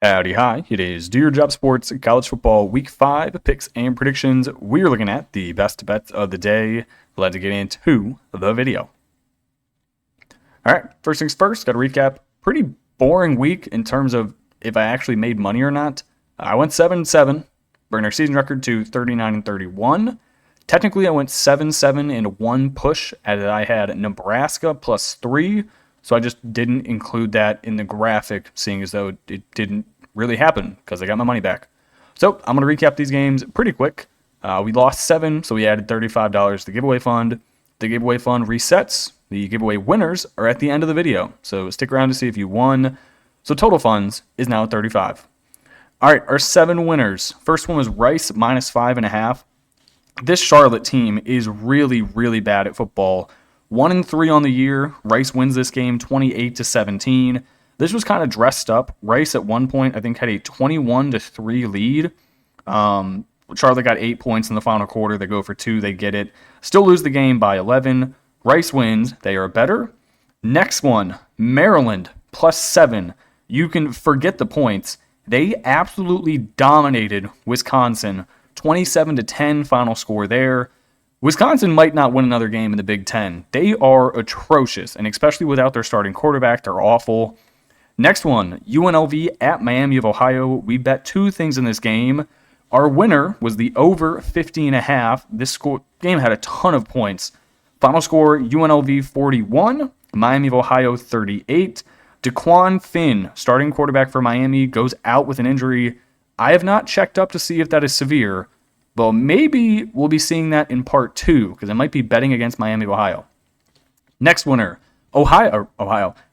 Howdy, hi. It is Do Your Job Sports College Football Week 5 picks and predictions. We're looking at the best bets of the day. Let's get into the video. All right, first things first, got to recap. Pretty boring week in terms of if I actually made money or not. I went 7-7, bringing our season record to 39-31. Technically, I went 7-7 in one push, as I had Nebraska +3. So I just didn't include that in the graphic, seeing as though it didn't really happen because I got my money back. So I'm going to recap these games pretty quick. We lost 7, so we added $35 to the giveaway fund. The giveaway fund resets. The giveaway winners are at the end of the video. So stick around to see if you won. So total funds is now 35. All right, our 7 winners. First one was Rice -5.5. This Charlotte team is really, really bad at football. 1-3 on the year. Rice wins this game 28-17. This was kind of dressed up. Rice at one point, I think, had a 21-3 lead. Charlotte got 8 points in the final quarter. They go for 2. They get it. Still lose the game by 11. Rice wins. They are better. Next one, Maryland +7. You can forget the points. They absolutely dominated Wisconsin. 27-10 final score there. Wisconsin might not win another game in the Big Ten. They are atrocious, and especially without their starting quarterback, they're awful. Next one, UNLV at Miami of Ohio. We bet 2 things in this game. Our winner was the over 50.5. This game had a ton of points. Final score, UNLV 41, Miami of Ohio 38. DeQuan Finn, starting quarterback for Miami, goes out with an injury. I have not checked up to see if that is severe. Well, maybe we'll be seeing that in part 2, because I might be betting against Miami of Ohio. Next winner, Iowa,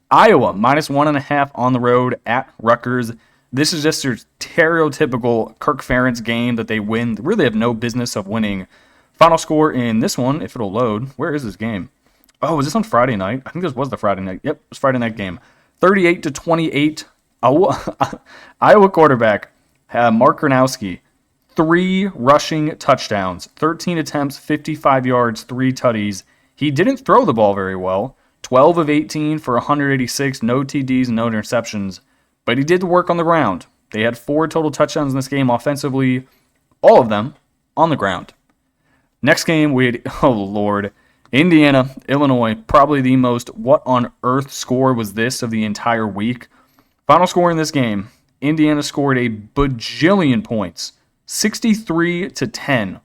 -1.5 on the road at Rutgers. This is just your stereotypical Kirk Ferentz game that they win. They really have no business of winning. Final score in this one, if it'll load. Where is this game? Oh, was this on Friday night? I think this was the Friday night. Yep, it was Friday night game. 38-28. Iowa quarterback, Mark Gronowski. 3 rushing touchdowns, 13 attempts, 55 yards, 3 tutties. He didn't throw the ball very well. 12 of 18 for 186, no TDs, no interceptions. But he did work on the ground. They had 4 total touchdowns in this game offensively, all of them on the ground. Next game, we had, oh Lord, Indiana, Illinois, probably the most what on earth score was this of the entire week. Final score in this game, Indiana scored a bajillion points. 63-10.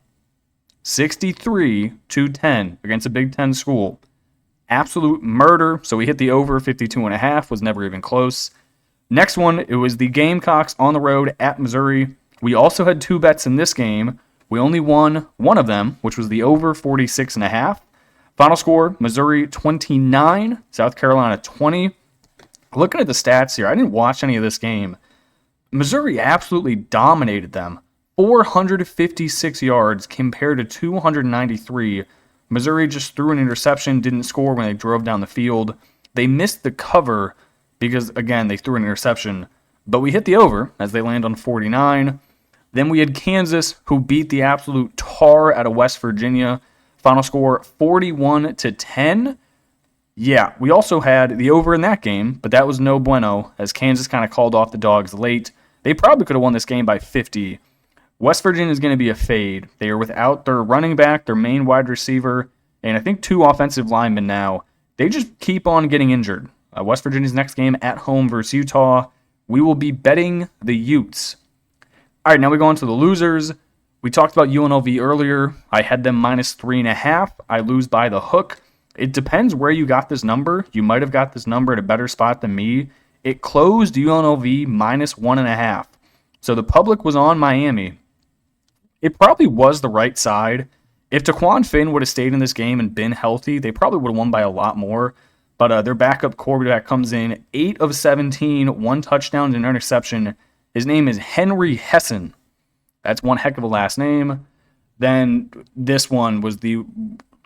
63-10 against a Big Ten school. Absolute murder. So we hit the over 52.5. Was never even close. Next one, it was the Gamecocks on the road at Missouri. We also had 2 bets in this game. We only won one of them, which was the over 46.5. Final score, Missouri 29, South Carolina 20. Looking at the stats here, I didn't watch any of this game. Missouri absolutely dominated them. 456 yards compared to 293. Missouri just threw an interception, didn't score when they drove down the field. They missed the cover because, again, they threw an interception. But we hit the over as they land on 49. Then we had Kansas, who beat the absolute tar out of West Virginia. Final score, 41-10. Yeah, we also had the over in that game, but that was no bueno as Kansas kind of called off the dogs late. They probably could have won this game by 50. West Virginia is going to be a fade. They are without their running back, their main wide receiver, and I think 2 offensive linemen now. They just keep on getting injured. West Virginia's next game at home versus Utah. We will be betting the Utes. All right, now we go on to the losers. We talked about UNLV earlier. I had them -3.5. I lose by the hook. It depends where you got this number. You might have got this number at a better spot than me. It closed UNLV -1.5. So the public was on Miami. It probably was the right side. If DeQuan Finn would have stayed in this game and been healthy, they probably would have won by a lot more. But their backup quarterback comes in 8 of 17, 1 touchdown and an interception. His name is Henry Hessen. That's one heck of a last name. Then this one was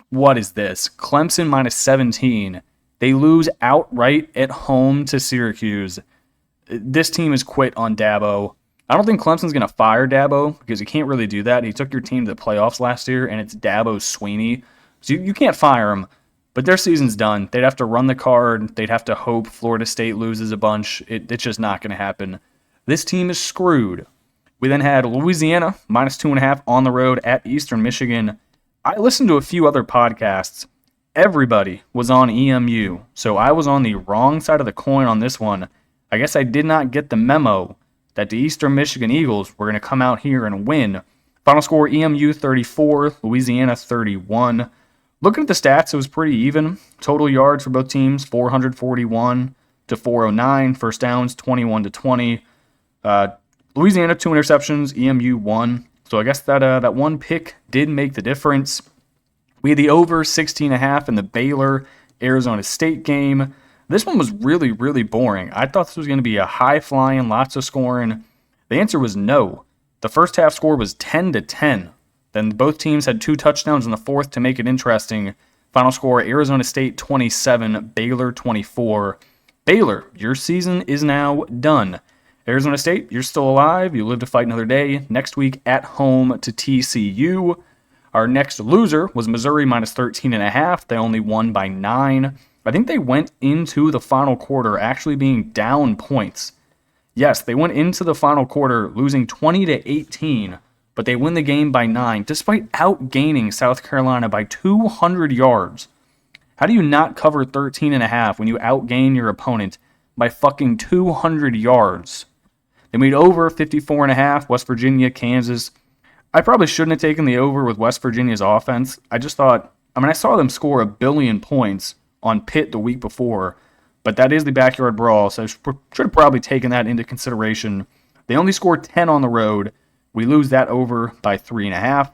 what is this? Clemson -17. They lose outright at home to Syracuse. This team is quit on Dabo. I don't think Clemson's going to fire Dabo because you can't really do that. He took your team to the playoffs last year, and it's Dabo Sweeney. So you can't fire him, but their season's done. They'd have to run the card. They'd have to hope Florida State loses a bunch. It's just not going to happen. This team is screwed. We then had Louisiana, -2.5 on the road at Eastern Michigan. I listened to a few other podcasts. Everybody was on EMU, so I was on the wrong side of the coin on this one. I guess I did not get the memo that the Eastern Michigan Eagles were going to come out here and win. Final score, EMU 34, Louisiana 31. Looking at the stats, it was pretty even. Total yards for both teams, 441 to 409. First downs, 21 to 20. Louisiana, 2 interceptions, EMU 1. So I guess that one pick did make the difference. We had the over 16.5 in the Baylor-Arizona State game. This one was really, really boring. I thought this was going to be a high-flying, lots of scoring. The answer was no. The first half score was 10-10. Then both teams had 2 touchdowns in the fourth to make it interesting. Final score, Arizona State 27, Baylor 24. Baylor, your season is now done. Arizona State, you're still alive. You live to fight another day. Next week at home to TCU. Our next loser was Missouri -13.5. They only won by 9. I think they went into the final quarter actually being down points. Yes, they went into the final quarter losing 20-18, but they win the game by 9, despite outgaining South Carolina by 200 yards. How do you not cover 13.5 when you outgain your opponent by fucking 200 yards? They made over 54.5, West Virginia, Kansas. I probably shouldn't have taken the over with West Virginia's offense. I just thought, I saw them score 1 billion points on Pitt the week before, but that is the backyard brawl, so I should have probably taken that into consideration. They only scored 10 on the road. We lose that over by 3.5.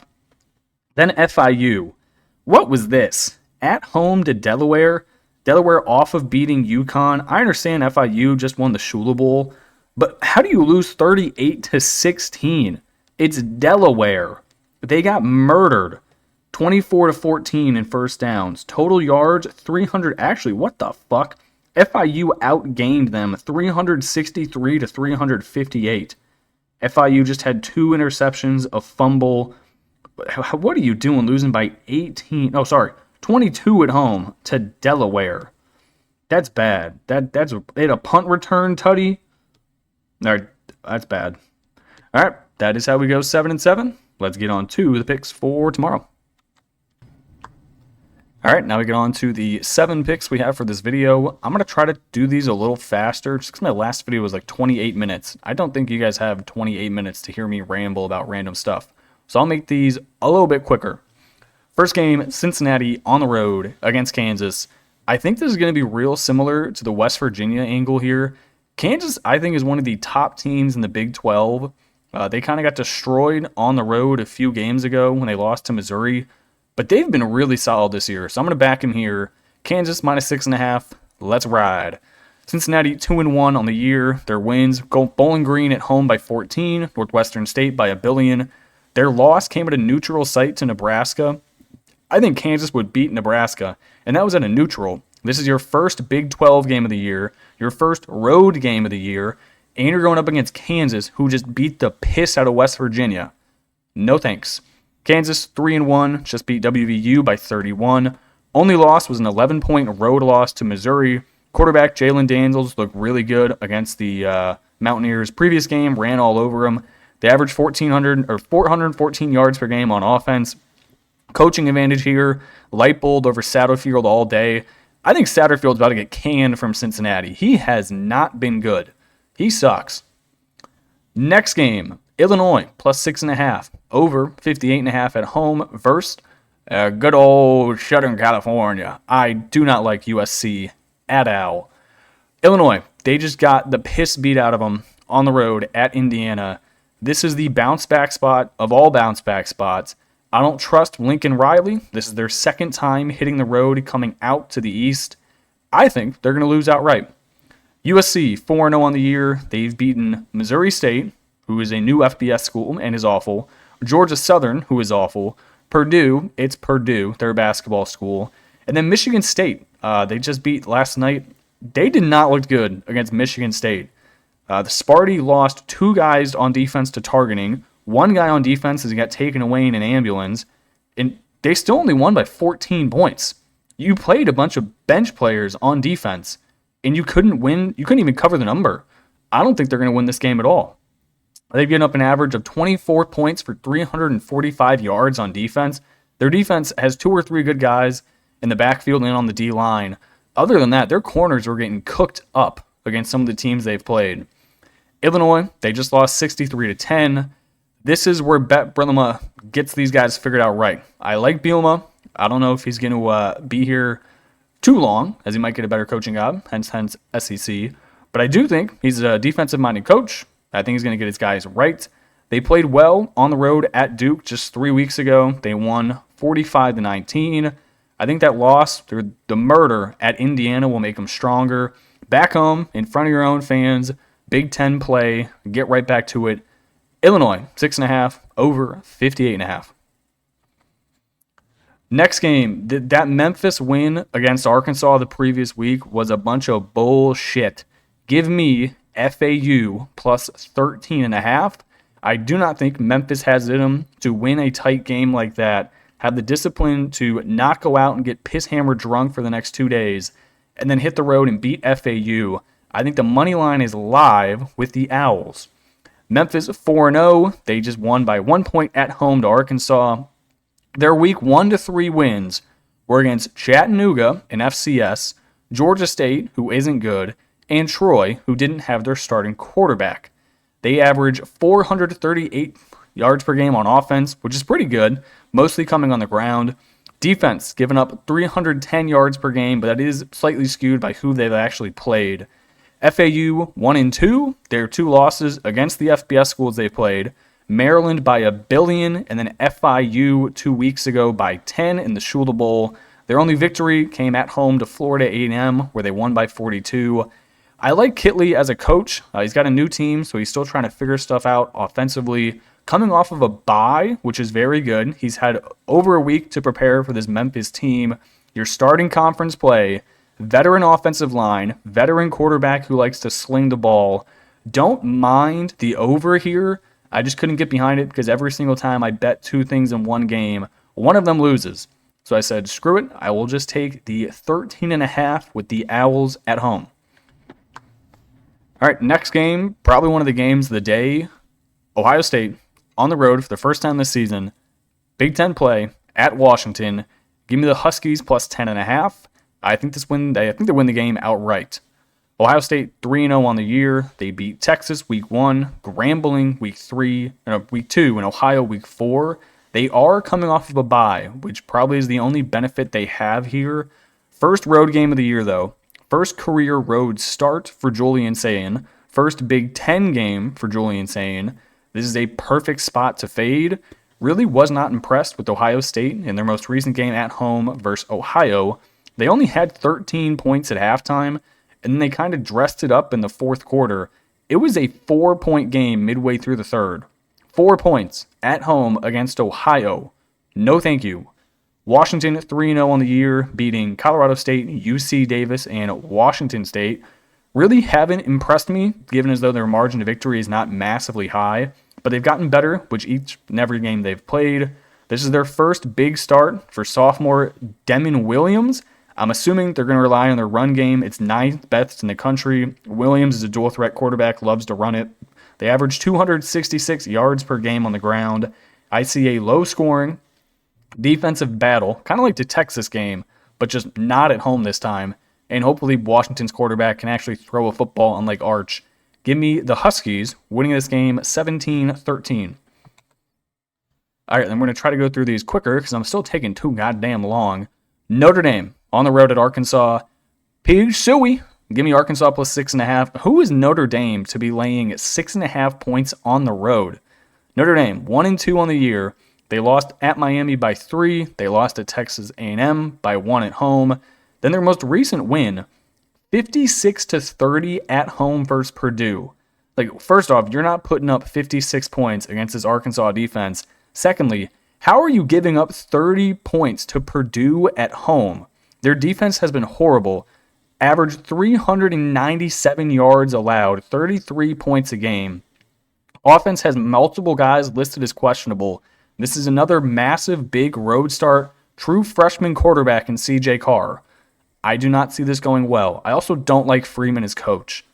Then FIU. What was this? At home to Delaware. Delaware off of beating UConn. I understand FIU just won the Shula Bowl, but how do you lose 38-16? It's Delaware. They got murdered. 24-14 in first downs. Total yards, 300. Actually, what the fuck? FIU outgained them 363-358. FIU just had 2 interceptions, a fumble. What are you doing losing by 18? Oh, sorry. 22 at home to Delaware. That's bad. They had a punt return, Tutty. All right, that's bad. All right. That is how we go 7-7. Let's get on to the picks for tomorrow. All right, now we get on to the 7 picks we have for this video. I'm going to try to do these a little faster just because my last video was like 28 minutes. I don't think you guys have 28 minutes to hear me ramble about random stuff. So I'll make these a little bit quicker. First game, Cincinnati on the road against Kansas. I think this is going to be real similar to the West Virginia angle here. Kansas, I think, is one of the top teams in the Big 12. They kind of got destroyed on the road a few games ago when they lost to Missouri, but they've been really solid this year, so I'm going to back him here. Kansas -6.5. Let's ride. Cincinnati 2-1 on the year. Their wins go Bowling Green at home by 14, Northwestern State by 1 billion. Their loss came at a neutral site to Nebraska. I think Kansas would beat Nebraska, and that was at a neutral. This is your first Big 12 game of the year, your first road game of the year, and you're going up against Kansas, who just beat the piss out of West Virginia. No thanks. Kansas 3-1, just beat WVU by 31. Only loss was an 11-point road loss to Missouri. Quarterback Jalen Daniels looked really good against the Mountaineers. Previous game, ran all over them. They averaged 414 yards per game on offense. Coaching advantage here. Leipold over Satterfield all day. I think Satterfield's about to get canned from Cincinnati. He has not been good. He sucks. Next game, Illinois +6.5. Over 58.5 at home versus good old Southern California. I do not like USC at all. Illinois, they just got the piss beat out of them on the road at Indiana. This is the bounce back spot of all bounce back spots. I don't trust Lincoln Riley. This is their second time hitting the road coming out to the East. I think they're going to lose outright. USC 4-0 on the year. They've beaten Missouri State, who is a new FBS school and is awful. Georgia Southern, who is awful. Purdue, it's Purdue, they're a basketball school. And then Michigan State, they just beat last night. They did not look good against Michigan State. The Sparty lost 2 guys on defense to targeting. 1 guy on defense has got taken away in an ambulance. And they still only won by 14 points. You played a bunch of bench players on defense, and you couldn't win. You couldn't even cover the number. I don't think they're going to win this game at all. They've given up an average of 24 points for 345 yards on defense. Their defense has 2 or 3 good guys in the backfield and on the D-line. Other than that, their corners were getting cooked up against some of the teams they've played. Illinois, they just lost 63-10. This is where Bet Bielema gets these guys figured out right. I like Bielema. I don't know if he's going to be here too long, as he might get a better coaching job, hence SEC. But I do think he's a defensive-minded coach. I think he's going to get his guys right. They played well on the road at Duke just 3 weeks ago. They won 45-19. I think that loss through the murder at Indiana will make them stronger. Back home, in front of your own fans, Big Ten play, get right back to it. Illinois, 6.5, over 58.5. Next game, that Memphis win against Arkansas the previous week was a bunch of bullshit. Give me FAU plus 13.5. I do not think Memphis has it in them to win a tight game like that, have the discipline to not go out and get piss-hammered drunk for the next 2 days, and then hit the road and beat FAU. I think the money line is live with the Owls. Memphis 4-0. They just won by 1 point at home to Arkansas. Their week 1 to 3 wins were against Chattanooga in FCS, Georgia State, who isn't good, and Troy, who didn't have their starting quarterback. They average 438 yards per game on offense, which is pretty good, mostly coming on the ground. Defense, giving up 310 yards per game, but that is slightly skewed by who they've actually played. FAU 1-2, their 2 losses against the FBS schools they played. Maryland by 1 billion, and then FIU 2 weeks ago by 10 in the Shula Bowl. Their only victory came at home to Florida A&M, where they won by 42. I like Kitley as a coach. He's got a new team, so he's still trying to figure stuff out offensively. Coming off of a bye, which is very good. He's had over a week to prepare for this Memphis team. Your starting conference play, veteran offensive line, veteran quarterback who likes to sling the ball. Don't mind the over here. I just couldn't get behind it because every single time I bet 2 things in one game, one of them loses. So I said, screw it. I will just take the 13.5 with the Owls at home. All right, next game, probably one of the games of the day. Ohio State on the road for the first time this season. Big Ten play at Washington. Give me the Huskies plus 10.5. I think they win the game outright. Ohio State 3-0 on the year. They beat Texas week 1, Grambling week 2, and Ohio week 4. They are coming off of a bye, which probably is the only benefit they have here. First road game of the year, though. First career road start for Julian Sayin. First Big Ten game for Julian Sayin. This is a perfect spot to fade. Really was not impressed with Ohio State in their most recent game at home versus Ohio. They only had 13 points at halftime, and then they kind of dressed it up in the fourth quarter. It was a 4-point game midway through the third. 4 points at home against Ohio. No thank you. Washington 3-0 on the year, beating Colorado State, UC Davis, and Washington State. Really haven't impressed me, given as though their margin of victory is not massively high, but they've gotten better with each and every game they've played. This is their first big start for sophomore Demon Williams. I'm assuming they're going to rely on their run game. It's 9th best in the country. Williams is a dual-threat quarterback, loves to run it. They average 266 yards per game on the ground. I see a low-scoring defensive battle, kind of like the Texas game, but just not at home this time. And hopefully Washington's quarterback can actually throw a football unlike Arch. Give me the Huskies winning this game 17-13. All right, then we're going to try to go through these quicker because I'm still taking too goddamn long. Notre Dame on the road at Arkansas. Pig Suey. Give me Arkansas plus 6.5. Who is Notre Dame to be laying 6.5 points on the road? Notre Dame 1-2 on the year. They lost at Miami by 3. They lost at Texas A&M by 1 at home. Then their most recent win, 56-30 at home versus Purdue. Like, first off, you're not putting up 56 points against this Arkansas defense. Secondly, how are you giving up 30 points to Purdue at home? Their defense has been horrible. Averaged 397 yards allowed, 33 points a game. Offense has multiple guys listed as questionable. This is another massive, big road start. True freshman quarterback in C.J. Carr. I do not see this going well. I also don't like Freeman as coach.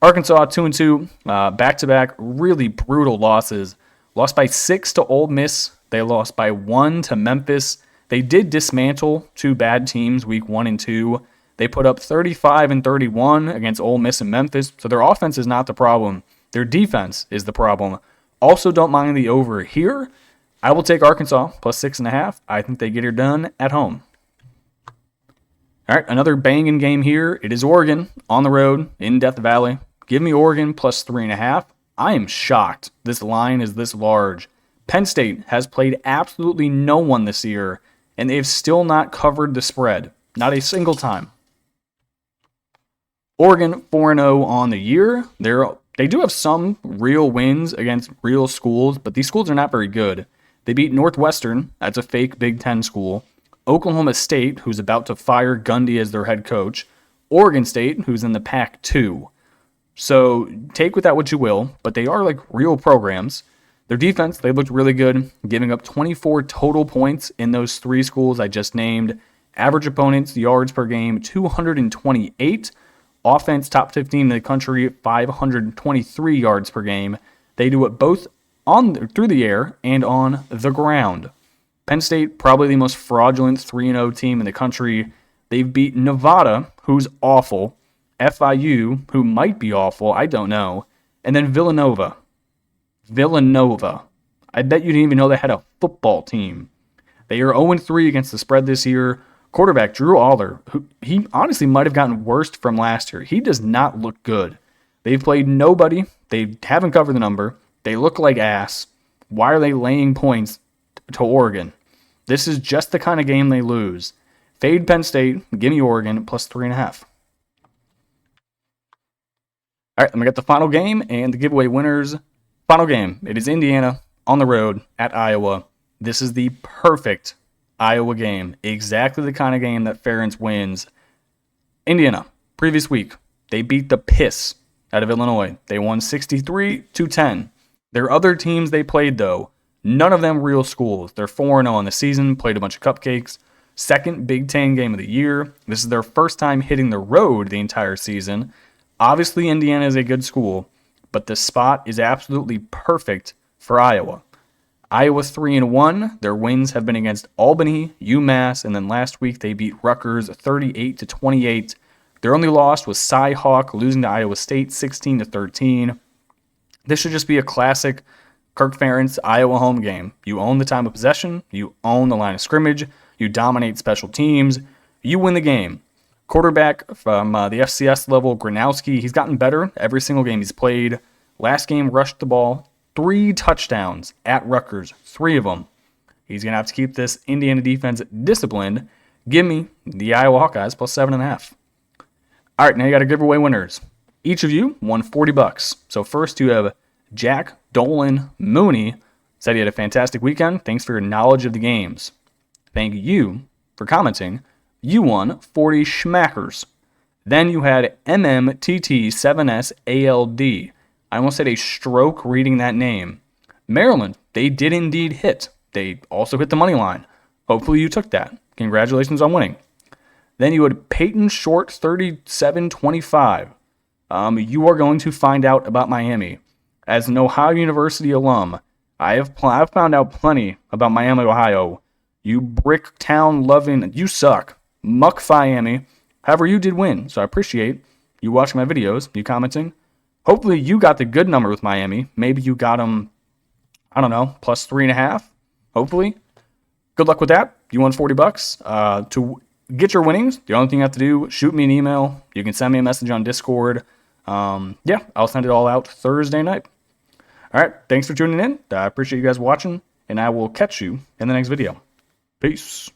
Arkansas 2-2, back-to-back, really brutal losses. Lost by 6 to Ole Miss. They lost by 1 to Memphis. They did dismantle two bad teams week 1 and 2. They put up 35 and 31 against Ole Miss and Memphis, so their offense is not the problem. Their defense is the problem. Also, don't mind the over here. I will take Arkansas plus 6.5. I think they get her done at home. All right, another banging game here. It is Oregon on the road in Death Valley. Give me Oregon plus 3.5. I am shocked this line is this large. Penn State has played absolutely no one this year, and they've still not covered the spread. Not a single time. Oregon 4-0 on the year. They do have some real wins against real schools, but these schools are not very good. They beat Northwestern, that's a fake Big Ten school. Oklahoma State, who's about to fire Gundy as their head coach. Oregon State, who's in the Pac-2. So take with that what you will, but they are like real programs. Their defense, they looked really good, giving up 24 total points in those three schools I just named. Average opponents, yards per game, 228. Offense, top 15 in the country, 523 yards per game. They do it both through the air and on the ground. Penn State, probably the most fraudulent 3-0 team in the country. They've beat Nevada, who's awful. FIU, who might be awful, I don't know. And then Villanova. I bet you didn't even know they had a football team. They are 0-3 against the spread this year. Quarterback Drew Aller, who he honestly might have gotten worse from last year. He does not look good. They've played nobody. They haven't covered the number. They look like ass. Why are they laying points to Oregon? This is just the kind of game they lose. Fade Penn State. Give me Oregon plus 3.5. All right, let me get the final game and the giveaway winners. Final game. It is Indiana on the road at Iowa. This is the perfect Iowa game. Exactly the kind of game that Ferentz wins. Indiana, previous week, they beat the piss out of Illinois. They won 63-10. Their other teams they played, though, none of them real schools. They're 4-0 on the season, played a bunch of cupcakes. Second Big Ten game of the year. This is their first time hitting the road the entire season. Obviously, Indiana is a good school, but the spot is absolutely perfect for Iowa. Iowa 3-1. Their wins have been against Albany, UMass, and then last week they beat Rutgers 38-28. Their only loss was Cy-Hawk losing to Iowa State 16-13. This should just be a classic Kirk Ferentz Iowa home game. You own the time of possession, you own the line of scrimmage, you dominate special teams, you win the game. Quarterback from the FCS level, Gronowski, he's gotten better every single game he's played. Last game, rushed the ball, 3 touchdowns at Rutgers, 3 of them. He's going to have to keep this Indiana defense disciplined. Give me the Iowa Hawkeyes plus 7.5. All right, now you got to giveaway winners. Each of you won $40. So first you have Jack Dolan Mooney. Said he had a fantastic weekend. Thanks for your knowledge of the games. Thank you for commenting. You won 40 schmackers. Then you had MMTT7SALD. I almost had a stroke reading that name. Maryland, they did indeed hit. They also hit the money line. Hopefully you took that. Congratulations on winning. Then you had Peyton Short 3725. You are going to find out about Miami. As an Ohio University alum, I've found out plenty about Miami, Ohio. You brick town loving, you suck. Muck Miami. However, you did win, so I appreciate you watching my videos, you commenting. Hopefully you got the good number with Miami. Maybe you got them, I don't know, plus 3.5. Hopefully. Good luck with that. You won $40. To get your winnings, the only thing you have to do, shoot me an email. You can send me a message on Discord. Yeah, I'll send it all out Thursday night. All right, thanks for tuning in. I appreciate you guys watching, and I will catch you in the next video. Peace.